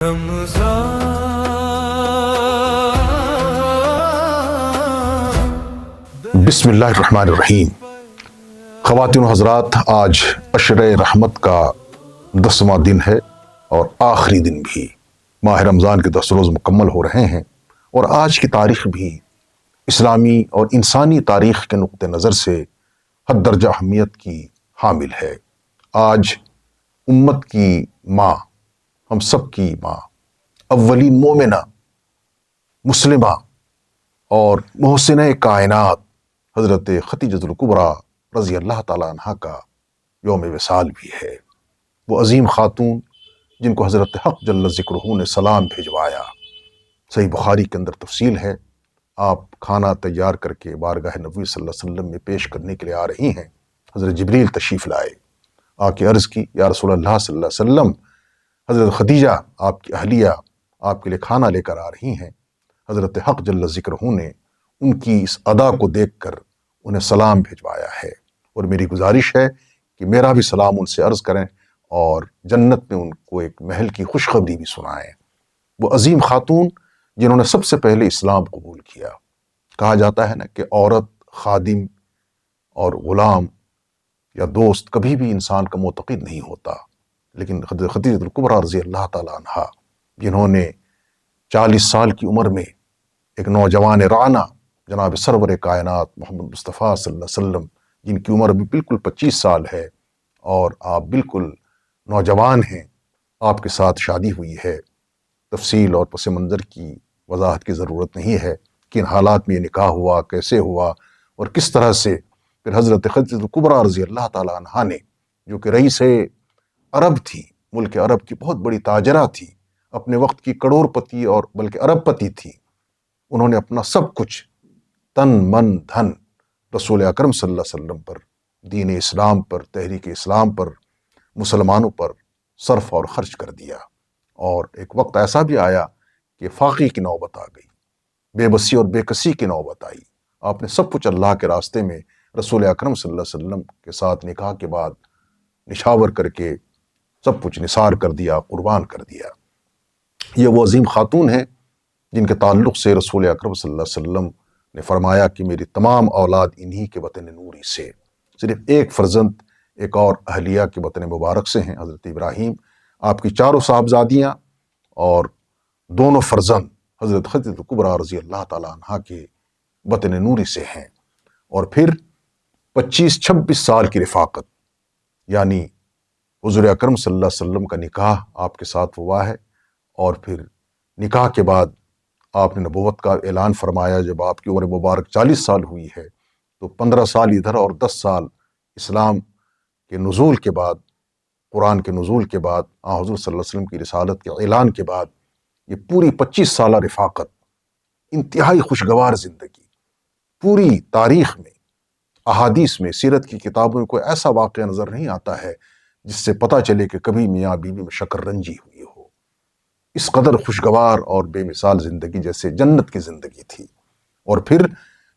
بسم اللہ الرحمن الرحیم۔ خواتین و حضرات، آج عشرہ رحمت کا 10واں دن ہے اور آخری دن بھی۔ ماہ رمضان کے 10 روز مکمل ہو رہے ہیں اور آج کی تاریخ بھی اسلامی اور انسانی تاریخ کے نقطہ نظر سے حد درجہ اہمیت کی حامل ہے۔ آج امت کی ماں، ہم سب کی ماں، اولین مومنہ، مسلمہ اور محسنہ کائنات حضرت خدیجۃ الکبریٰ رضی اللہ تعالیٰ عنہ کا یوم وصال بھی ہے۔ وہ عظیم خاتون جن کو حضرت حق جل ذکرہ نے سلام بھیجوایا۔ صحیح بخاری کے اندر تفصیل ہے، آپ کھانا تیار کر کے بارگاہ نبوی صلی اللہ علیہ وسلم میں پیش کرنے کے لیے آ رہی ہیں۔ حضرت جبریل تشریف لائے، آ کے عرض کی، یا رسول اللہ صلی اللہ علیہ وسلم، حضرت خدیجہ آپ کی اہلیہ آپ کے لیے کھانا لے کر آ رہی ہیں۔ حضرت حق جل ذکرہ نے ان کی اس ادا کو دیکھ کر انہیں سلام بھیجوایا ہے، اور میری گزارش ہے کہ میرا بھی سلام ان سے عرض کریں اور جنت میں ان کو ایک محل کی خوشخبری بھی سنائیں۔ وہ عظیم خاتون جنہوں نے سب سے پہلے اسلام قبول کیا۔ کہا جاتا ہے نا کہ عورت، خادم اور غلام یا دوست کبھی بھی انسان کا معتقد نہیں ہوتا، لیکن حضرت خدیجۃ الکبریٰ رضی اللہ تعالیٰ عنہ جنہوں نے 40 سال کی عمر میں ایک نوجوان رانا جناب سرور کائنات محمد مصطفیٰ صلی اللہ علیہ وسلم، جن کی عمر بھی بالکل 25 سال ہے اور آپ بالکل نوجوان ہیں، آپ کے ساتھ شادی ہوئی ہے۔ تفصیل اور پس منظر کی وضاحت کی ضرورت نہیں ہے، کن حالات میں یہ نکاح ہوا، کیسے ہوا اور کس طرح سے پھر حضرت خدیجۃ الکبریٰ رضی اللہ تعالیٰ عنہ نے، جو کہ رئیس عرب تھی، ملک عرب کی بہت بڑی تاجرہ تھی، اپنے وقت کی کروڑ پتی اور بلکہ ارب پتی تھی، انہوں نے اپنا سب کچھ، تن من دھن، رسول اکرم صلی اللہ علیہ وسلم پر، دین اسلام پر، تحریک اسلام پر، مسلمانوں پر صرف اور خرچ کر دیا۔ اور ایک وقت ایسا بھی آیا کہ فاقے کی نوبت آ گئی، بے بسی اور بے کسی کی نوبت آئی۔ آپ نے سب کچھ اللہ کے راستے میں رسول اکرم صلی اللہ علیہ وسلم کے ساتھ نکاح کے بعد نشاور کر کے سب کچھ نثار کر دیا، قربان کر دیا۔ یہ وہ عظیم خاتون ہیں جن کے تعلق سے رسول اکرم صلی اللہ علیہ وسلم نے فرمایا کہ میری تمام اولاد انہی کے وطن نوری سے، صرف ایک فرزند ایک اور اہلیہ کے وطن مبارک سے ہیں، حضرت ابراہیم، آپ کی 4 صاحبزادیاں اور دونوں فرزند حضرت خدیجۃ الکبریٰ رضی اللہ تعالیٰ عنہ کے وطن نوری سے ہیں۔ اور پھر 25-26 سال کی رفاقت، یعنی حضور اکرم صلی اللہ علیہ وسلم کا نکاح آپ کے ساتھ ہوا ہے، اور پھر نکاح کے بعد آپ نے نبوت کا اعلان فرمایا۔ جب آپ کی عمر مبارک 40 سال ہوئی ہے تو 15 سال ادھر اور 10 سال اسلام کے نزول کے بعد، قرآن کے نزول کے بعد، حضور صلی اللہ علیہ وسلم کی رسالت کے اعلان کے بعد، یہ پوری 25 سالہ رفاقت، انتہائی خوشگوار زندگی۔ پوری تاریخ میں، احادیث میں، سیرت کی کتابوں میں کوئی ایسا واقعہ نظر نہیں آتا ہے جس سے پتہ چلے کہ کبھی میاں بیوی میں شکر رنجی ہوئی ہو۔ اس قدر خوشگوار اور بے مثال زندگی جیسے جنت کی زندگی تھی۔ اور پھر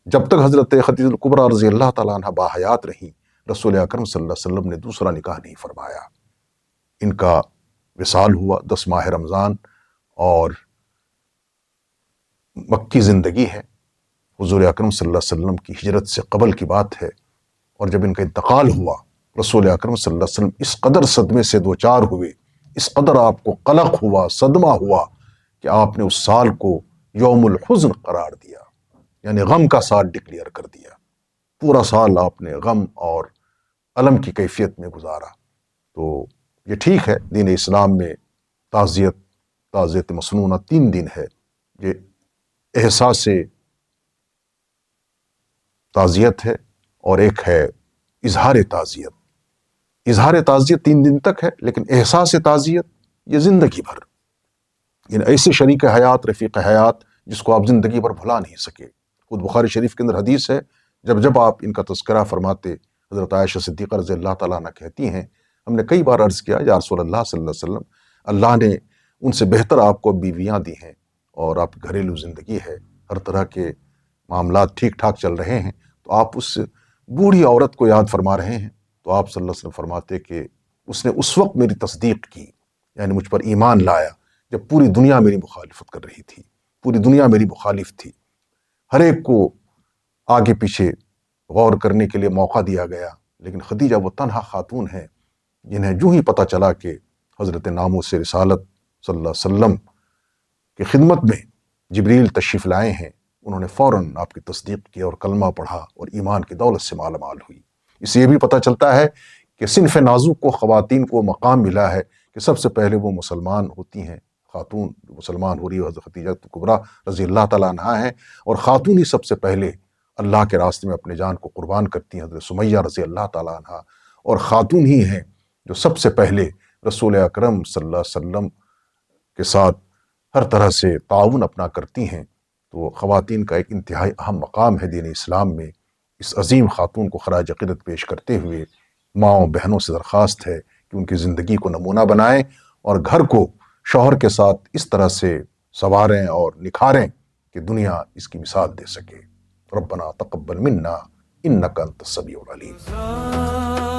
جب تک حضرت خدیجۃ الکبریٰ رضی اللہ تعالیٰ عنہ باحیات رہیں، رسول اکرم صلی اللہ علیہ وسلم نے دوسرا نکاح نہیں فرمایا۔ ان کا وصال ہوا 10 ماہ رمضان اور مکی زندگی ہے، حضور اکرم صلی اللہ علیہ وسلم کی ہجرت سے قبل کی بات ہے۔ اور جب ان کا انتقال ہوا، رسول اکرم صلی اللہ علیہ وسلم اس قدر صدمے سے دوچار ہوئے، اس قدر آپ کو قلق ہوا، صدمہ ہوا کہ آپ نے اس سال کو یوم الحزن قرار دیا، یعنی غم کا سال ڈکلیئر کر دیا۔ پورا سال آپ نے غم اور الم کی کیفیت میں گزارا۔ تو یہ ٹھیک ہے، دین اسلام میں تعزیت مسنونہ 3 دن ہے۔ یہ احساس تعزیت ہے اور ایک ہے اظہار تعزیت۔ اظہار تعزیت 3 دن تک ہے، لیکن احساس تعزیت یہ زندگی بھر، یعنی ایسے شریک حیات، رفیق حیات جس کو آپ زندگی بھر بھلا نہیں سکے۔ خود بخاری شریف کے اندر حدیث ہے، جب آپ ان کا تذکرہ فرماتے، حضرت عائشہ صدیقہ رضی اللہ تعالیٰ عنہ کہتی ہیں، ہم نے کئی بار عرض کیا، یا رسول اللہ صلی اللہ علیہ وسلم، اللہ نے ان سے بہتر آپ کو بیویاں دی ہیں اور آپ کی گھریلو زندگی ہے، ہر طرح کے معاملات ٹھیک ٹھاک چل رہے ہیں، تو آپ اس بوڑھی عورت کو یاد فرما رہے ہیں۔ تو آپ صلی اللہ علیہ وسلم فرماتے کہ اس نے اس وقت میری تصدیق کی، یعنی مجھ پر ایمان لایا جب پوری دنیا میری مخالفت کر رہی تھی، پوری دنیا میری مخالف تھی، ہر ایک کو آگے پیچھے غور کرنے کے لیے موقع دیا گیا، لیکن خدیجہ وہ تنہا خاتون ہیں جنہیں جو ہی پتہ چلا کہ حضرت ناموس رسالت صلی اللہ علیہ وسلم کی خدمت میں جبریل تشریف لائے ہیں، انہوں نے فوراً آپ کی تصدیق کی اور کلمہ پڑھا اور ایمان کی دولت سے مالا مال ہوئی۔ اس سے یہ بھی پتہ چلتا ہے کہ صنف نازک کو خواتین کو مقام ملا ہے کہ سب سے پہلے وہ مسلمان ہوتی ہیں، خاتون مسلمان ہو رہی ہے حضرت خدیجہ کبریٰ رضی اللہ تعالیٰ عنہا ہیں، اور خاتون ہی سب سے پہلے اللہ کے راستے میں اپنے جان کو قربان کرتی ہیں، حضرت سمیہ رضی اللہ تعالیٰ عنہا، اور خاتون ہی ہیں جو سب سے پہلے رسول اکرم صلی اللہ علیہ وسلم کے ساتھ ہر طرح سے تعاون اپنا کرتی ہیں۔ تو خواتین کا ایک انتہائی اہم مقام ہے دین اسلام میں۔ اس عظیم خاتون کو خراج عقیدت پیش کرتے ہوئے ماؤں بہنوں سے درخواست ہے کہ ان کی زندگی کو نمونہ بنائیں اور گھر کو شوہر کے ساتھ اس طرح سے سنواریں اور نکھاریں کہ دنیا اس کی مثال دے سکے۔ ربنا تقبل منا انک انت السمیع العلیم۔